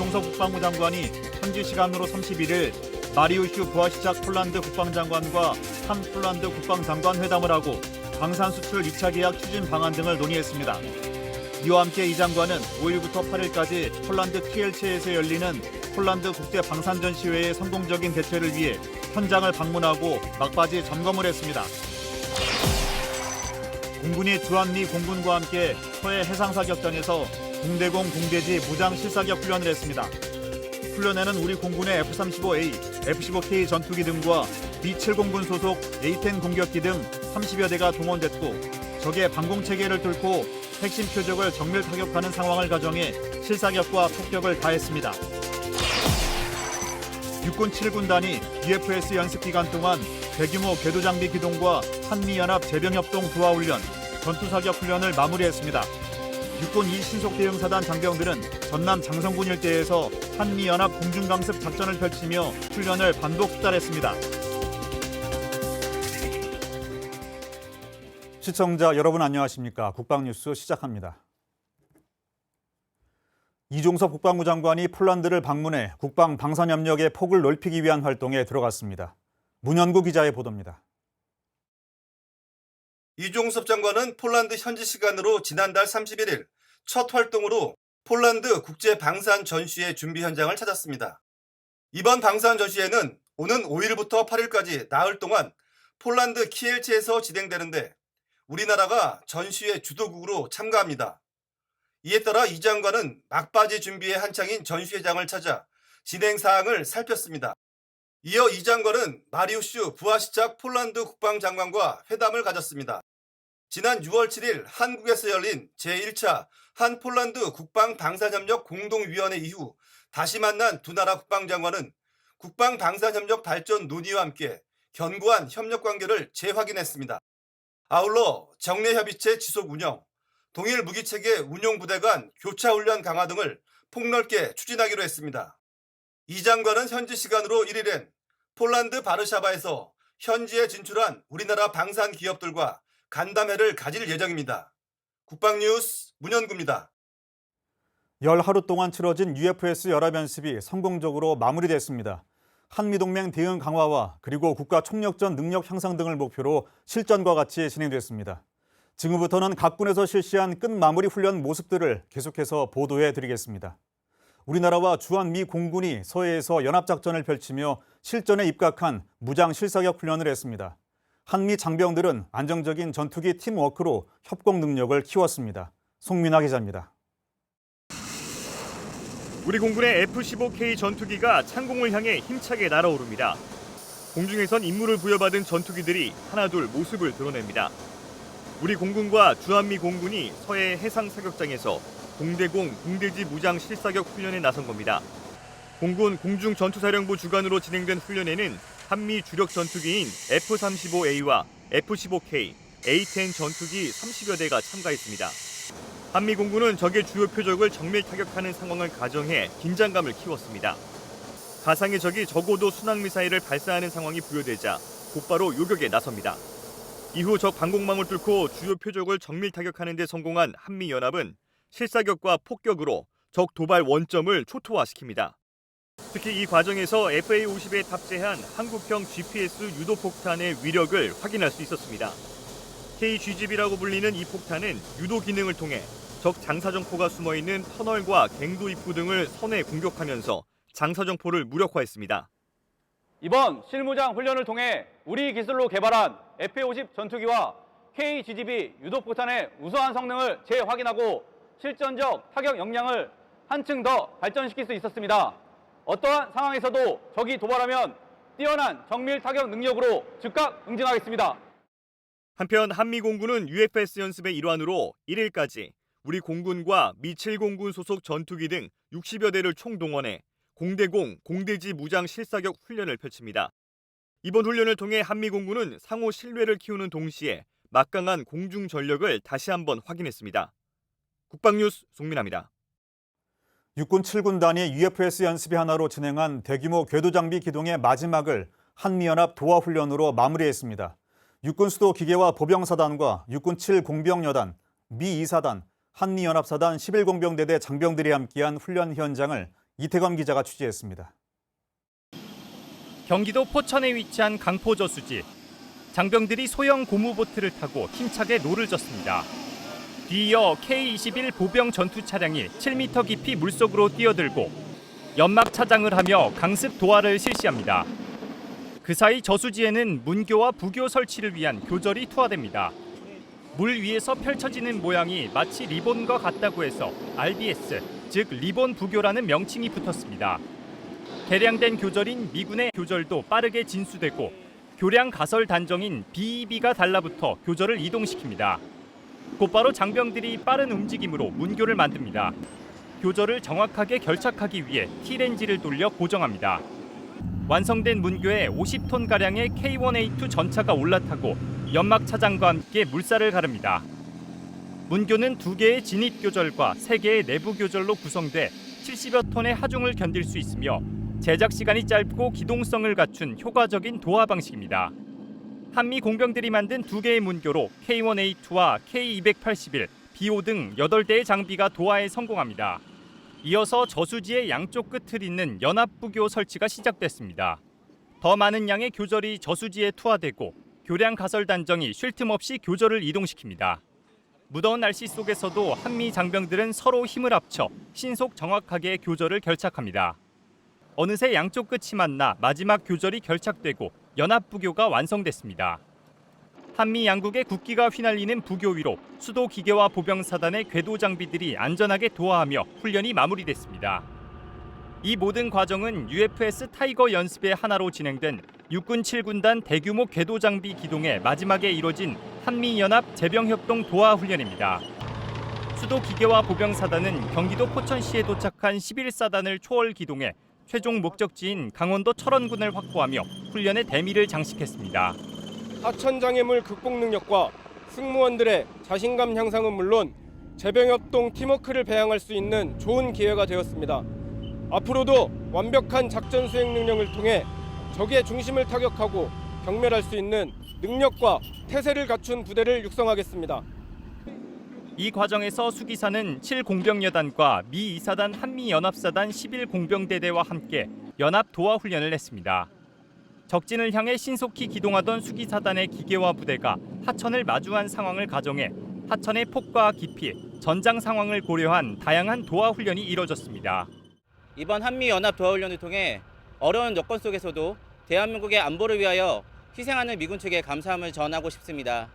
이종석 국방부 장관이 현지 시간으로 31일 마리우슈 부하시작 폴란드 국방장관과 한 폴란드 국방장관 회담을 하고 방산 수출 2차 계약 추진 방안 등을 논의했습니다. 이와 함께 이 장관은 5일부터 8일까지 폴란드 키엘체에서 열리는 폴란드 국제 방산 전시회의 성공적인 개최를 위해 현장을 방문하고 막바지 점검을 했습니다. 공군이 주한미 공군과 함께 서해 해상사격장에서 공대공 공대지 무장 실사격 훈련을 했습니다. 훈련에는 우리 공군의 F-35A, F-15K 전투기 등과 B-70군 소속 A-10 공격기 등 30여 대가 동원됐고 적의 방공체계를 뚫고 핵심 표적을 정밀 타격하는 상황을 가정해 실사격과 폭격을 가했습니다. 육군 7군단이 UFS 연습 기간 동안 대규모 궤도 장비 기동과 한미연합 제병협동 두하훈련, 전투사격 훈련을 마무리했습니다. 육군 2신속대응사단 장병들은 전남 장성군 일대에서 한미연합 공중강습 작전을 펼치며 훈련을 반복 수달했습니다. 시청자 여러분 안녕하십니까? 국방뉴스 시작합니다. 이종석 국방부 장관이 폴란드를 방문해 국방 방산협력의 폭을 넓히기 위한 활동에 들어갔습니다. 문현구 기자의 보도입니다. 이종섭 장관은 폴란드 현지 시간으로 지난달 31일 첫 활동으로 폴란드 국제 방산 전시회 준비 현장을 찾았습니다. 이번 방산 전시회는 오는 5일부터 8일까지 나흘 동안 폴란드 키엘체에서 진행되는데 우리나라가 전시회 주도국으로 참가합니다. 이에 따라 이 장관은 막바지 준비에 한창인 전시회장을 찾아 진행 사항을 살폈습니다. 이어 이 장관은 마리우슈 부하시작 폴란드 국방장관과 회담을 가졌습니다. 지난 6월 7일 한국에서 열린 제1차 한 폴란드 국방방산협력 공동위원회 이후 다시 만난 두 나라 국방장관은 국방방산협력 발전 논의와 함께 견고한 협력관계를 재확인했습니다. 아울러 정례협의체 지속 운영, 동일 무기체계 운용부대 간 교차훈련 강화 등을 폭넓게 추진하기로 했습니다. 이 장관은 현지 시간으로 1일엔 폴란드 바르샤바에서 현지에 진출한 우리나라 방산 기업들과 간담회를 가질 예정입니다. 국방뉴스 문현구입니다. 열 하루 동안 치러진 UFS 연합연습이 성공적으로 마무리됐습니다. 한미동맹 대응 강화와 그리고 국가 총력전 능력 향상 등을 목표로 실전과 같이 진행됐습니다. 지금부터는 각 군에서 실시한 끝마무리 훈련 모습들을 계속해서 보도해 드리겠습니다. 우리나라와 주한미 공군이 서해에서 연합작전을 펼치며 실전에 입각한 무장 실사격 훈련을 했습니다. 한미 장병들은 안정적인 전투기 팀워크로 협공 능력을 키웠습니다. 송민아 기자입니다. 우리 공군의 F-15K 전투기가 창공을 향해 힘차게 날아오릅니다. 공중에선 임무를 부여받은 전투기들이 하나둘 모습을 드러냅니다. 우리 공군과 주한미 공군이 서해 해상사격장에서 공대공 공대지 무장 실사격 훈련에 나선 겁니다. 공군 공중전투사령부 주관으로 진행된 훈련에는 한미 주력 전투기인 F-35A와 F-15K, A-10 전투기 30여 대가 참가했습니다. 한미 공군은 적의 주요 표적을 정밀 타격하는 상황을 가정해 긴장감을 키웠습니다. 가상의 적이 적어도 순항미사일을 발사하는 상황이 부여되자 곧바로 요격에 나섭니다. 이후 적 방공망을 뚫고 주요 표적을 정밀 타격하는 데 성공한 한미연합은 실사격과 폭격으로 적 도발 원점을 초토화시킵니다. 특히 이 과정에서 FA-50에 탑재한 한국형 GPS 유도폭탄의 위력을 확인할 수 있었습니다. KGB라고 불리는 이 폭탄은 유도 기능을 통해 적 장사정포가 숨어있는 터널과 갱도 입구 등을 선에 공격하면서 장사정포를 무력화했습니다. 이번 실무장 훈련을 통해 우리 기술로 개발한 FA-50 전투기와 KGB 유도폭탄의 우수한 성능을 재확인하고 실전적 타격 역량을 한층 더 발전시킬 수 있었습니다. 어떠한 상황에서도 적이 도발하면 뛰어난 정밀 타격 능력으로 즉각 응징하겠습니다. 한편 한미 공군은 UFS 연습의 일환으로 1일까지 우리 공군과 미 7공군 소속 전투기 등 60여 대를 총동원해 공대공, 공대지 무장 실사격 훈련을 펼칩니다. 이번 훈련을 통해 한미 공군은 상호 신뢰를 키우는 동시에 막강한 공중 전력을 다시 한번 확인했습니다. 국방뉴스 송민아입니다. 육군 7군단이 UFS 연습이 하나로 진행한 대규모 궤도 장비 기동의 마지막을 한미연합 도하훈련으로 마무리했습니다. 육군 수도 기계화 보병사단과 육군 7공병여단, 미 2사단, 한미연합사단 11공병대대 장병들이 함께한 훈련 현장을 이태검 기자가 취재했습니다. 경기도 포천에 위치한 강포저수지. 장병들이 소형 고무보트를 타고 힘차게 노를 젓습니다. 뒤이어 K-21 보병 전투 차량이 7m 깊이 물속으로 뛰어들고 연막 차장을 하며 강습 도하를 실시합니다. 그 사이 저수지에는 문교와 부교 설치를 위한 교절이 투하됩니다. 물 위에서 펼쳐지는 모양이 마치 리본과 같다고 해서 RBS, 즉 리본 부교라는 명칭이 붙었습니다. 개량된 교절인 미군의 교절도 빠르게 진수되고 교량 가설 단정인 BEB가 달라붙어 교절을 이동시킵니다. 곧바로 장병들이 빠른 움직임으로 문교를 만듭니다. 교절을 정확하게 결착하기 위해 T렌지를 돌려 고정합니다. 완성된 문교에 50톤가량의 K1A2 전차가 올라타고 연막 차장과 함께 물살을 가릅니다. 문교는 2개의 진입 교절과 3개의 내부 교절로 구성돼 70여 톤의 하중을 견딜 수 있으며 제작 시간이 짧고 기동성을 갖춘 효과적인 도하 방식입니다. 한미 공병들이 만든 2개의 문교로 K1A2와 K281, BO 등 8대의 장비가 도하에 성공합니다. 이어서 저수지의 양쪽 끝을 잇는 연합부교 설치가 시작됐습니다. 더 많은 양의 교절이 저수지에 투하되고 교량 가설 단정이 쉴 틈 없이 교절을 이동시킵니다. 무더운 날씨 속에서도 한미 장병들은 서로 힘을 합쳐 신속 정확하게 교절을 결착합니다. 어느새 양쪽 끝이 만나 마지막 교절이 결착되고 연합부교가 완성됐습니다. 한미 양국의 국기가 휘날리는 부교 위로 수도 기계화 보병사단의 궤도 장비들이 안전하게 도하하며 훈련이 마무리됐습니다. 이 모든 과정은 UFS 타이거 연습의 하나로 진행된 육군 7군단 대규모 궤도 장비 기동의 마지막에 이뤄진 한미연합 제병협동 도하 훈련입니다. 수도 기계화 보병사단은 경기도 포천시에 도착한 11사단을 초월 기동해 최종 목적지인 강원도 철원군을 확보하며 훈련의 대미를 장식했습니다. 하천 장애물 극복 능력과 승무원들의 자신감 향상은 물론 제병협동 팀워크를 배양할 수 있는 좋은 기회가 되었습니다. 앞으로도 완벽한 작전 수행 능력을 통해 적의 중심을 타격하고 경멸할 수 있는 능력과 태세를 갖춘 부대를 육성하겠습니다. 이 과정에서 수기사는 7공병여단과 미 2사단 한미연합사단 11공병대대와 함께 연합 도하 훈련을 했습니다. 적진을 향해 신속히 기동하던 수기사단의 기계화 부대가 하천을 마주한 상황을 가정해 하천의 폭과 깊이, 전장 상황을 고려한 다양한 도하 훈련이 이뤄졌습니다. 이번 한미연합 도하훈련을 통해 어려운 여건 속에서도 대한민국의 안보를 위하여 희생하는 미군 측에 감사함을 전하고 싶습니다.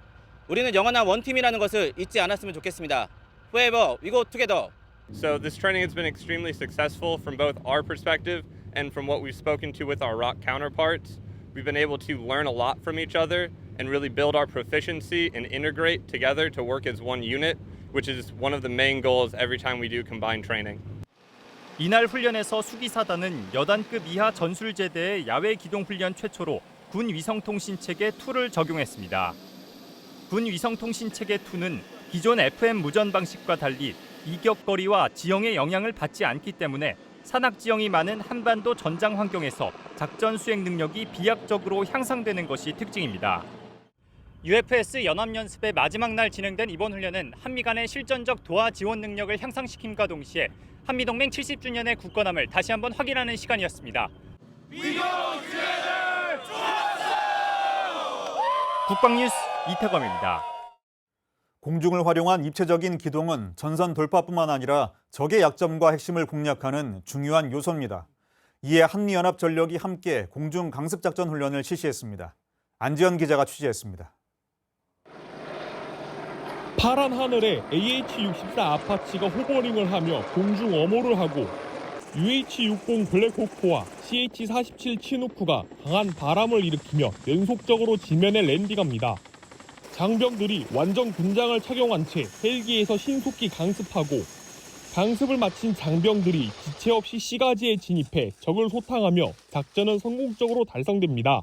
우리는 영원한 원팀이라는 것을 잊지 않았으면 좋겠습니다. Forever, we go together. So this training has been extremely successful from both our perspective and from what we've spoken to with our ROC counterparts. We've been able to learn a lot from each other and really build our proficiency and integrate together to work as one unit, which is one of the main goals every time we do combined training. 이날 훈련에서 수기사단은 여단급 이하 전술제대의 야외 기동 훈련 최초로 군 위성통신체계 2를 적용했습니다. 군 위성통신체계 2는 기존 FM 무전 방식과 달리 이격거리와 지형의 영향을 받지 않기 때문에 산악 지형이 많은 한반도 전장 환경에서 작전 수행 능력이 비약적으로 향상되는 것이 특징입니다. UFS 연합연습의 마지막 날 진행된 이번 훈련은 한미 간의 실전적 도하 지원 능력을 향상시킴과 동시에 한미동맹 70주년의 굳건함을 다시 한번 확인하는 시간이었습니다. 국방뉴스 이태검입니다. 공중을 활용한 입체적인 기동은 전선 돌파뿐만 아니라 적의 약점과 핵심을 공략하는 중요한 요소입니다. 이에 한미연합전력이 함께 공중 강습작전 훈련을 실시했습니다. 안지연 기자가 취재했습니다. 파란 하늘에 AH-64 아파치가 호버링을 하며 공중 엄호를 하고 UH-60 블랙호크와 CH-47 치누크가 강한 바람을 일으키며 연속적으로 지면에 랜딩합니다. 장병들이 완전 군장을 착용한 채 헬기에서 신속히 강습하고 강습을 마친 장병들이 지체 없이 시가지에 진입해 적을 소탕하며 작전은 성공적으로 달성됩니다.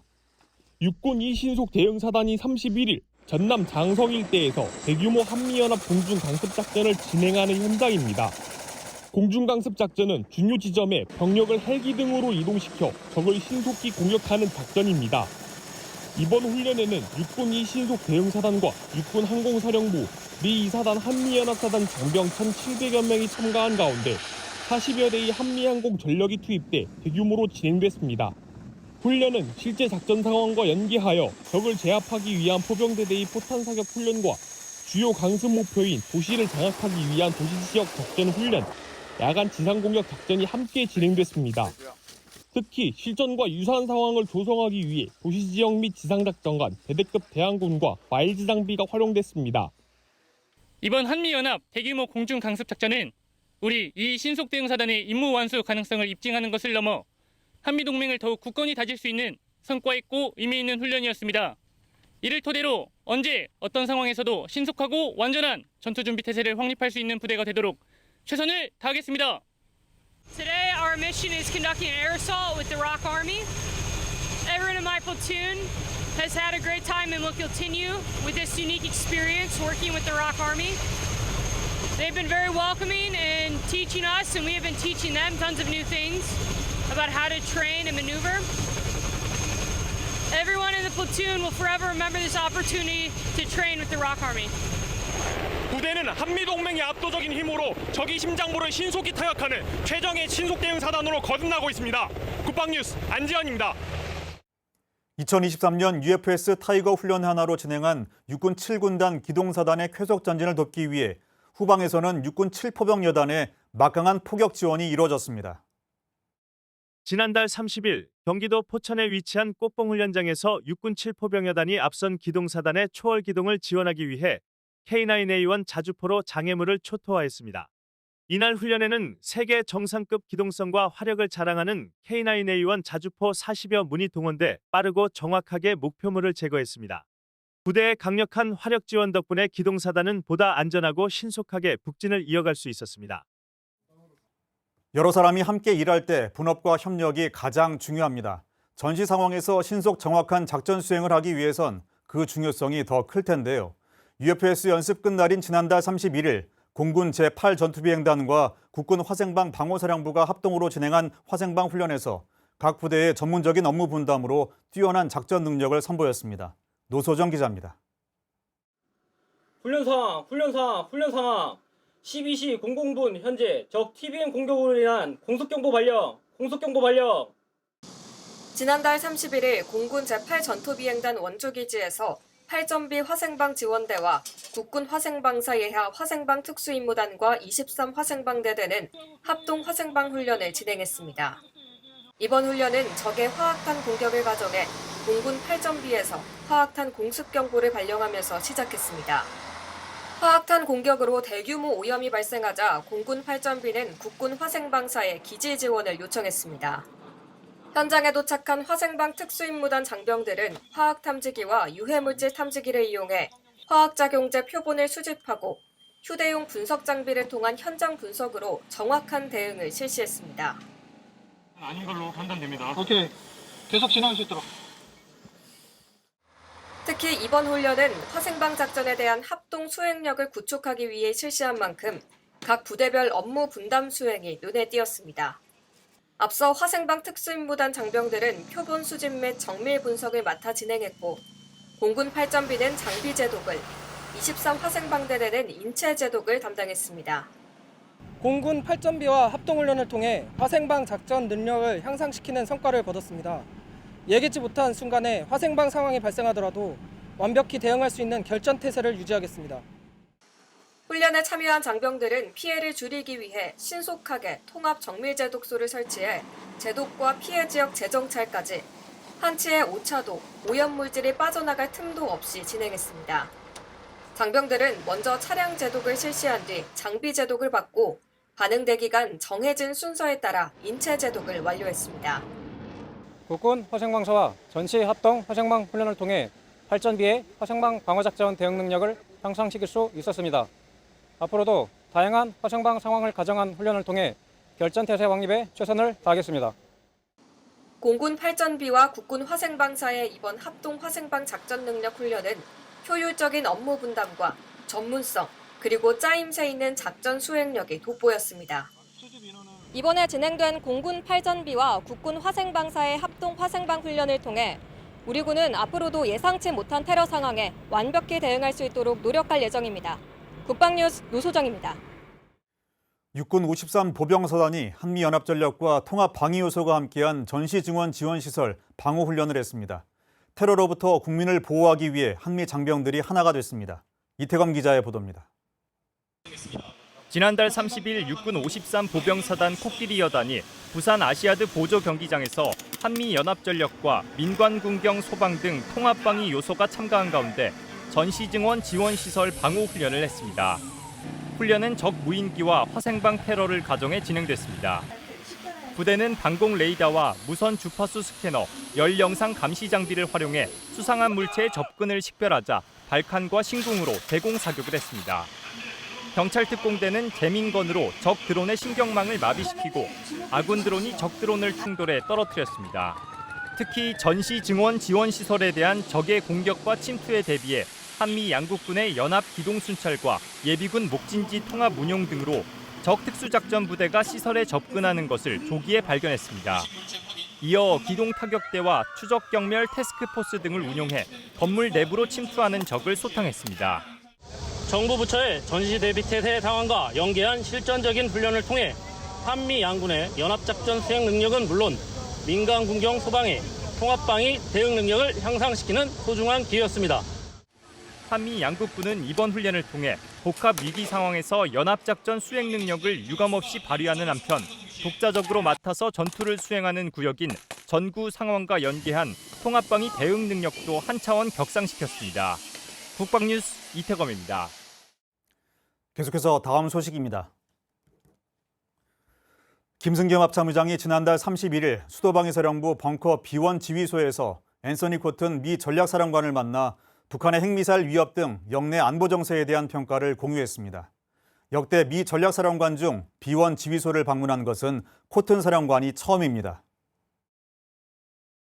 육군 이신속 대응사단이 31일 전남 장성 일대에서 대규모 한미연합 공중강습작전을 진행하는 현장입니다. 공중강습작전은 중요 지점에 병력을 헬기 등으로 이동시켜 적을 신속히 공격하는 작전입니다. 이번 훈련에는 육군 이신속 대응사단과 육군 항공사령부, 미 2사단 한미연합사단 장병 1,700여 명이 참가한 가운데 40여 대의 한미항공 전력이 투입돼 대규모로 진행됐습니다. 훈련은 실제 작전 상황과 연계하여 적을 제압하기 위한 포병대대의 포탄 사격 훈련과 주요 강습 목표인 도시를 장악하기 위한 도시지역 작전 훈련, 야간 지상공격 작전이 함께 진행됐습니다. 특히 실전과 유사한 상황을 조성하기 위해 도시지역 및 지상작전 간 대대급 대항군과 마일즈 장비가 활용됐습니다. 이번 한미연합 대규모 공중 강습 작전은 우리 이 신속대응사단의 임무 완수 가능성을 입증하는 것을 넘어 한미동맹을 더욱 굳건히 다질 수 있는 성과 있고 의미 있는 훈련이었습니다. 이를 토대로 언제 어떤 상황에서도 신속하고 완전한 전투준비 태세를 확립할 수 있는 부대가 되도록 최선을 다하겠습니다. Today our mission is conducting an air assault with the Rock Army. Everyone in my platoon has had a great time and will continue with this unique experience working with the Rock Army. They've been very welcoming and teaching us, and we have been teaching them tons of new things about how to train and maneuver. Everyone in the platoon will forever remember this opportunity to train with the Rock Army. 부대는 한미동맹의 압도적인 힘으로 적의 심장부를 신속히 타격하는 최정예 신속대응사단으로 거듭나고 있습니다. 국방뉴스 안지현입니다. 2023년 UFS 타이거 훈련 하나로 진행한 육군 7군단 기동사단의 쾌속 전진을 돕기 위해 후방에서는 육군 7포병 여단의 막강한 포격 지원이 이루어졌습니다. 지난달 30일 경기도 포천에 위치한 꽃봉훈련장에서 육군 7포병여단이 앞선 기동사단의 초월 기동을 지원하기 위해 K9A1 자주포로 장애물을 초토화했습니다. 이날 훈련에는 세계 정상급 기동성과 화력을 자랑하는 K9A1 자주포 40여 문이 동원돼 빠르고 정확하게 목표물을 제거했습니다. 부대의 강력한 화력 지원 덕분에 기동사단은 보다 안전하고 신속하게 북진을 이어갈 수 있었습니다. 여러 사람이 함께 일할 때 분업과 협력이 가장 중요합니다. 전시 상황에서 신속 정확한 작전 수행을 하기 위해선 그 중요성이 더 클 텐데요. UFS 연습 끝날인 지난달 31일 공군 제8전투비행단과 국군 화생방 방호사령부가 합동으로 진행한 화생방 훈련에서 각 부대의 전문적인 업무 분담으로 뛰어난 작전 능력을 선보였습니다. 노소정 기자입니다. 훈련 상황. 12시 00분 현재 적 TBM 공격으로 인한 공습경보 발령. 지난달 31일 공군 제8전투비행단 원조기지에서 8전비 화생방 지원대와 국군 화생방사 예하 화생방 특수임무단과 23 화생방대대는 합동 화생방 훈련을 진행했습니다. 이번 훈련은 적의 화학탄 공격을 가정해 공군 8전비에서 화학탄 공습경보를 발령하면서 시작했습니다. 화학탄 공격으로 대규모 오염이 발생하자 공군 8전비는 국군 화생방사에 기지 지원을 요청했습니다. 현장에 도착한 화생방 특수임무단 장병들은 화학 탐지기와 유해물질 탐지기를 이용해 화학작용제 표본을 수집하고 휴대용 분석 장비를 통한 현장 분석으로 정확한 대응을 실시했습니다. 아닌 걸로 판단됩니다. 오케이. 계속 진행할 수 있도록. 특히 이번 훈련은 화생방 작전에 대한 합동 수행력을 구축하기 위해 실시한 만큼 각 부대별 업무 분담 수행이 눈에 띄었습니다. 앞서 화생방 특수임무단 장병들은 표본 수집 및 정밀 분석을 맡아 진행했고 공군 8전비는 장비 제독을, 23 화생방대대는 인체 제독을 담당했습니다. 공군 8전비와 합동훈련을 통해 화생방 작전 능력을 향상시키는 성과를 거뒀습니다. 예기치 못한 순간에 화생방 상황이 발생하더라도 완벽히 대응할 수 있는 결전태세를 유지하겠습니다. 훈련에 참여한 장병들은 피해를 줄이기 위해 신속하게 통합 정밀 제독소를 설치해 제독과 피해 지역 재정찰까지 한치의 오차도, 오염물질이 빠져나갈 틈도 없이 진행했습니다. 장병들은 먼저 차량 제독을 실시한 뒤 장비 제독을 받고 반응 대기간 정해진 순서에 따라 인체 제독을 완료했습니다. 국군 화생방사와 전시 합동 화생방 훈련을 통해 8전비의 화생방 방어작전 대응 능력을 향상시킬 수 있었습니다. 앞으로도 다양한 화생방 상황을 가정한 훈련을 통해 결전태세 확립에 최선을 다하겠습니다. 공군 8전비와 국군 화생방사의 이번 합동 화생방 작전 능력 훈련은 효율적인 업무 분담과 전문성, 그리고 짜임새 있는 작전 수행력이 돋보였습니다. 이번에 진행된 공군 8전비와 국군 화생방사의 합동 화생방 훈련을 통해 우리 군은 앞으로도 예상치 못한 테러 상황에 완벽히 대응할 수 있도록 노력할 예정입니다. 국방뉴스 노소정입니다. 육군 53 보병사단이 한미연합전력과 통합방위요소가 함께한 전시증원 지원시설 방호훈련을 했습니다. 테러로부터 국민을 보호하기 위해 한미 장병들이 하나가 됐습니다. 이태검 기자의 보도입니다. 지난달 30일 육군 53 보병사단 코끼리 여단이 부산 아시아드 보조 경기장에서 한미연합전력과 민관군경 소방 등 통합방위 요소가 참가한 가운데 전시증원 지원시설 방호훈련을 했습니다. 훈련은 적 무인기와 화생방 테러를 가정해 진행됐습니다. 부대는 방공 레이더와 무선 주파수 스캐너, 열 영상 감시 장비를 활용해 수상한 물체의 접근을 식별하자 발칸과 신궁으로 대공 사격을 했습니다. 경찰 특공대는 재민건으로 적 드론의 신경망을 마비시키고 아군 드론이 적 드론을 충돌해 떨어뜨렸습니다. 특히 전시 증원 지원 시설에 대한 적의 공격과 침투에 대비해 한미 양국군의 연합 기동 순찰과 예비군 목진지 통합 운용 등으로 적 특수작전 부대가 시설에 접근하는 것을 조기에 발견했습니다. 이어 기동 타격대와 추적 경멸 태스크포스 등을 운용해 건물 내부로 침투하는 적을 소탕했습니다. 정부 부처의 전시 대비 태세 상황과 연계한 실전적인 훈련을 통해 한미 양군의 연합작전 수행 능력은 물론 민간 군경 소방의 통합방위 대응 능력을 향상시키는 소중한 기회였습니다. 한미 양국군은 이번 훈련을 통해 복합 위기 상황에서 연합작전 수행 능력을 유감없이 발휘하는 한편 독자적으로 맡아서 전투를 수행하는 구역인 전구 상황과 연계한 통합방위 대응 능력도 한 차원 격상시켰습니다. 국방뉴스 이태검입니다. 계속해서 다음 소식입니다. 김승겸 합참의장이 지난달 31일 수도방위사령부 벙커 B1 지휘소에서 앤서니 코튼 미 전략사령관을 만나 북한의 핵미사일 위협 등 영내 안보 정세에 대한 평가를 공유했습니다. 역대 미 전략사령관 중 B1 지휘소를 방문한 것은 코튼 사령관이 처음입니다.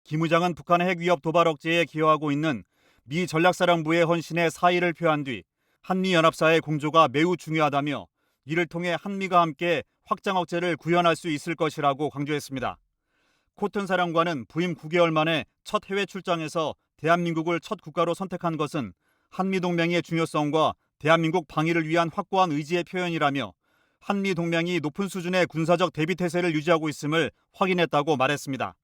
김 의장은 북한의 핵 위협 도발 억제에 기여하고 있는 미 전략사령부의 헌신에 사의를 표한 뒤 한미연합사의 공조가 매우 중요하다며 이를 통해 한미가 함께 확장 억제를 구현할 수 있을 것이라고 강조했습니다. 코튼 사령관은 부임 9개월 만에 첫 해외 출장에서 대한민국을 첫 국가로 선택한 것은 한미동맹의 중요성과 대한민국 방위를 위한 확고한 의지의 표현이라며 한미동맹이 높은 수준의 군사적 대비태세를 유지하고 있음을 확인했다고 말했습니다.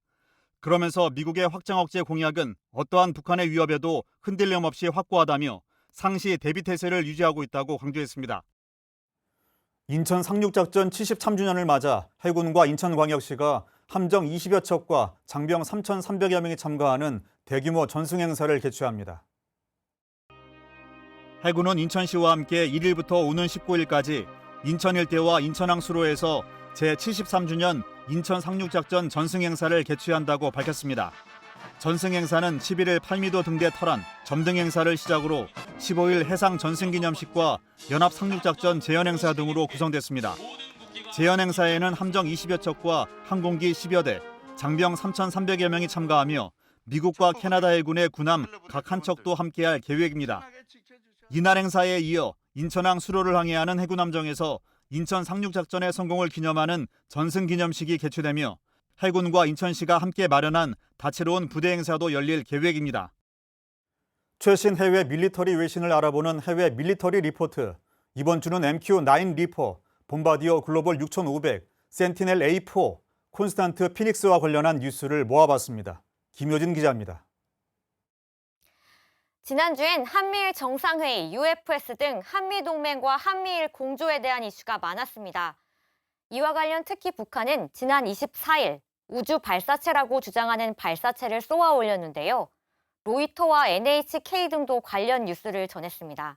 그러면서 미국의 확장 억제 공약은 어떠한 북한의 위협에도 흔들림 없이 확고하다며 상시 대비태세를 유지하고 있다고 강조했습니다. 인천 상륙작전 73주년을 맞아 해군과 인천광역시가 함정 20여 척과 장병 3,300여 명이 참가하는 대규모 전승행사를 개최합니다. 해군은 인천시와 함께 1일부터 오는 19일까지 인천 일대와 인천항 수로에서 제73주년 인천 상륙작전 전승행사를 개최한다고 밝혔습니다. 전승행사는 11일 팔미도 등대 탈환, 점등 행사를 시작으로 15일 해상 전승기념식과 연합 상륙작전 재연행사 등으로 구성됐습니다. 재연행사에는 함정 20여 척과 항공기 10여 대, 장병 3,300여 명이 참가하며 미국과 캐나다 해군의 군함 각 한 척도 함께할 계획입니다. 이날 행사에 이어 인천항 수로를 항해하는 해군 함정에서 인천 상륙작전의 성공을 기념하는 전승기념식이 개최되며 해군과 인천시가 함께 마련한 다채로운 부대 행사도 열릴 계획입니다. 최신 해외 밀리터리 외신을 알아보는 해외 밀리터리 리포트. 이번 주는 MQ-9 리퍼, 봄바디어 글로벌 6500, 센티넬 A4, 콘스탄트 피닉스와 관련한 뉴스를 모아봤습니다. 김효진 기자입니다. 지난주엔 한미일 정상회의, UFS 등 한미동맹과 한미일 공조에 대한 이슈가 많았습니다. 이와 관련 특히 북한은 지난 24일 우주 발사체라고 주장하는 발사체를 쏘아 올렸는데요. 로이터와 NHK 등도 관련 뉴스를 전했습니다.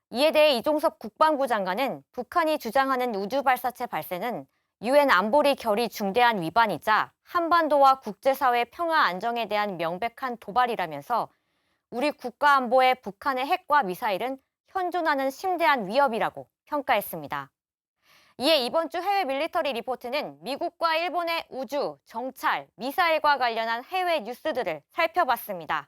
이에 대해 이종섭 국방부 장관은 북한이 주장하는 우주 발사체 발사는 UN 안보리 결의 중대한 위반이자 한반도와 국제사회 평화 안정에 대한 명백한 도발이라면서 우리 국가 안보에 북한의 핵과 미사일은 현존하는 심대한 위협이라고 평가했습니다. 이에 이번 주 해외 밀리터리 리포트는 미국과 일본의 우주, 정찰, 미사일과 관련한 해외 뉴스들을 살펴봤습니다.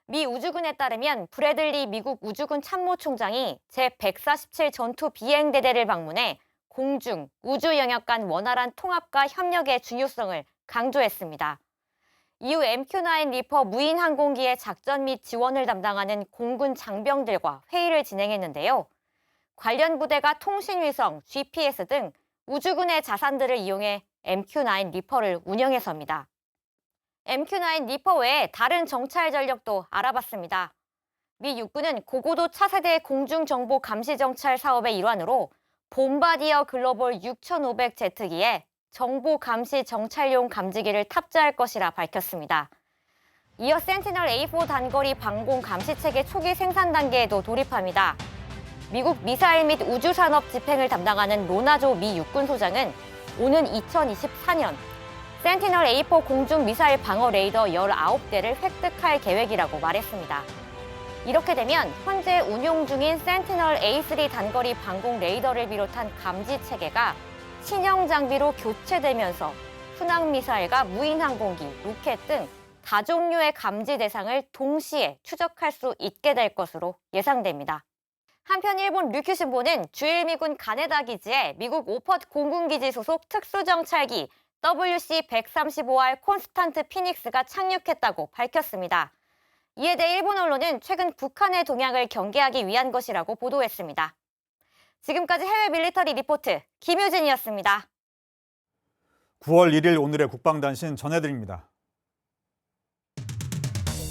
미 우주군에 따르면 브래들리 미국 우주군 참모총장이 제147 전투 비행대대를 방문해 공중, 우주 영역 간 원활한 통합과 협력의 중요성을 강조했습니다. 이후 MQ-9 리퍼 무인 항공기의 작전 및 지원을 담당하는 공군 장병들과 회의를 진행했는데요. 관련 부대가 통신위성, GPS 등 우주군의 자산들을 이용해 MQ-9 리퍼를 운영해서입니다. MQ-9 리퍼 외에 다른 정찰 전력도 알아봤습니다. 미 육군은 고고도 차세대 공중정보 감시 정찰 사업의 일환으로 봄바디어 글로벌 6500 제트기에 정보 감시 정찰용 감지기를 탑재할 것이라 밝혔습니다. 이어 센티널 A4 단거리 방공 감시체계 초기 생산 단계에도 돌입합니다. 미국 미사일 및 우주산업 집행을 담당하는 로나조 미 육군 소장은 오는 2024년 센티널 A4 공중 미사일 방어 레이더 19대를 획득할 계획이라고 말했습니다. 이렇게 되면 현재 운용 중인 센티널 A3 단거리 방공 레이더를 비롯한 감지 체계가 신형 장비로 교체되면서 순항미사일과 무인항공기, 로켓 등 다종류의 감지 대상을 동시에 추적할 수 있게 될 것으로 예상됩니다. 한편 일본 류큐신보는 주일 미군 가네다 기지에 미국 오퍼트 공군기지 소속 특수정찰기 WC-135R 콘스탄트 피닉스가 착륙했다고 밝혔습니다. 이에 대해 일본 언론은 최근 북한의 동향을 경계하기 위한 것이라고 보도했습니다. 지금까지 해외 밀리터리 리포트 김효진이었습니다. 9월 1일 오늘의 국방단신 전해드립니다.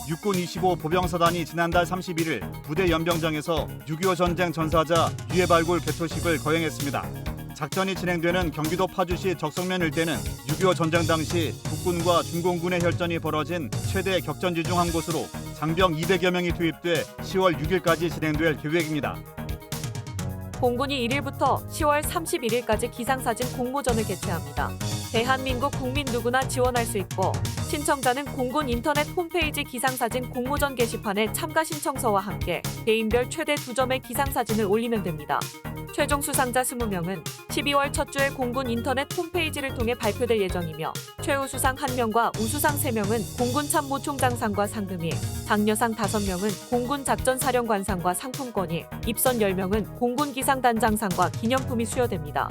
육군 25 보병사단이 지난달 31일 부대 연병장에서 6.25 전쟁 전사자 유해 발굴 개토식을 거행했습니다. 작전이 진행되는 경기도 파주시 적성면 일대는 6.25 전쟁 당시 국군과 중공군의 혈전이 벌어진 최대 격전지 중 한 곳으로 장병 200여 명이 투입돼 10월 6일까지 진행될 계획입니다. 공군이 1일부터 10월 31일까지 기상사진 공모전을 개최합니다. 대한민국 국민 누구나 지원할 수 있고 신청자는 공군 인터넷 홈페이지 기상사진 공모전 게시판에 참가 신청서와 함께 개인별 최대 2점의 기상사진을 올리면 됩니다. 최종 수상자 20명은 12월 첫 주에 공군 인터넷 홈페이지를 통해 발표될 예정이며 최우수상 1명과 우수상 3명은 공군 참모총장상과 상금이, 장려상 5명은 공군 작전사령관상과 상품권이, 입선 10명은 공군 기상단장상과 기념품이 수여됩니다.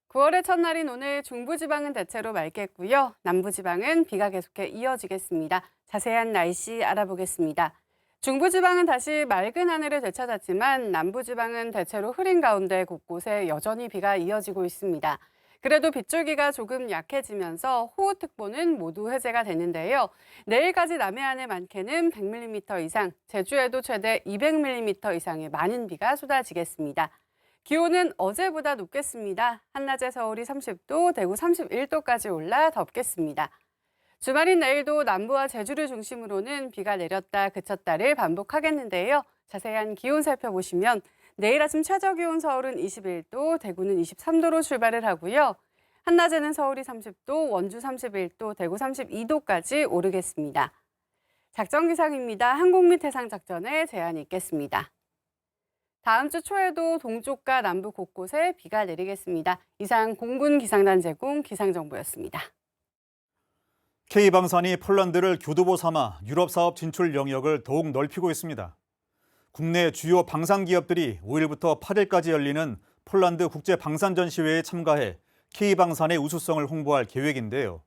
(9월의) 첫날인 오늘 중부지방은 대체로 맑겠고요. 남부지방은 비가 계속해 이어지겠습니다. 자세한 날씨 알아보겠습니다. 중부지방은 다시 맑은 하늘을 되찾았지만 남부지방은 대체로 흐린 가운데 곳곳에 여전히 비가 이어지고 있습니다. 그래도 빗줄기가 조금 약해지면서 호우특보는 모두 해제가 되는데요. 내일까지 남해안에 많게는 100mm 이상, 제주에도 최대 200mm 이상의 많은 비가 쏟아지겠습니다. 기온은 어제보다 높겠습니다. 한낮에 서울이 30도, 대구 31도까지 올라 덥겠습니다. 주말인 내일도 남부와 제주를 중심으로는 비가 내렸다 그쳤다를 반복하겠는데요. 자세한 기온 살펴보시면 내일 아침 최저기온 서울은 21도, 대구는 23도로 출발을 하고요. 한낮에는 서울이 30도, 원주 31도, 대구 32도까지 오르겠습니다. 작전 기상입니다. 항공 및 해상 작전에 제한이 있겠습니다. 다음 주 초에도 동쪽과 남부 곳곳에 비가 내리겠습니다. 이상 공군 기상단 제공 기상정보였습니다. K방산이 폴란드를 교두보 삼아 유럽 사업 진출 영역을 더욱 넓히고 있습니다. 국내 주요 방산 기업들이 5일부터 8일까지 열리는 폴란드 국제방산전시회에 참가해 K방산의 우수성을 홍보할 계획인데요.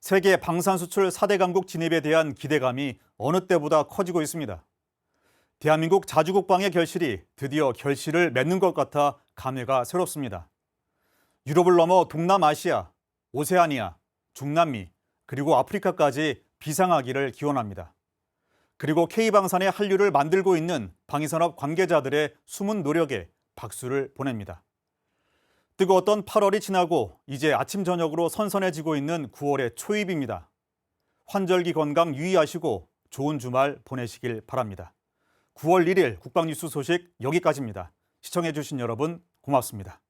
세계 방산 수출 4대 강국 진입에 대한 기대감이 어느 때보다 커지고 있습니다. 대한민국 자주국방의 결실이 드디어 결실을 맺는 것 같아 감회가 새롭습니다. 유럽을 넘어 동남아시아, 오세아니아, 중남미, 그리고 아프리카까지 비상하기를 기원합니다. 그리고 K방산의 한류를 만들고 있는 방위산업 관계자들의 숨은 노력에 박수를 보냅니다. 뜨거웠던 8월이 지나고 이제 아침 저녁으로 선선해지고 있는 9월의 초입입니다. 환절기 건강 유의하시고 좋은 주말 보내시길 바랍니다. 9월 1일 국방뉴스 소식 여기까지입니다. 시청해주신 여러분 고맙습니다.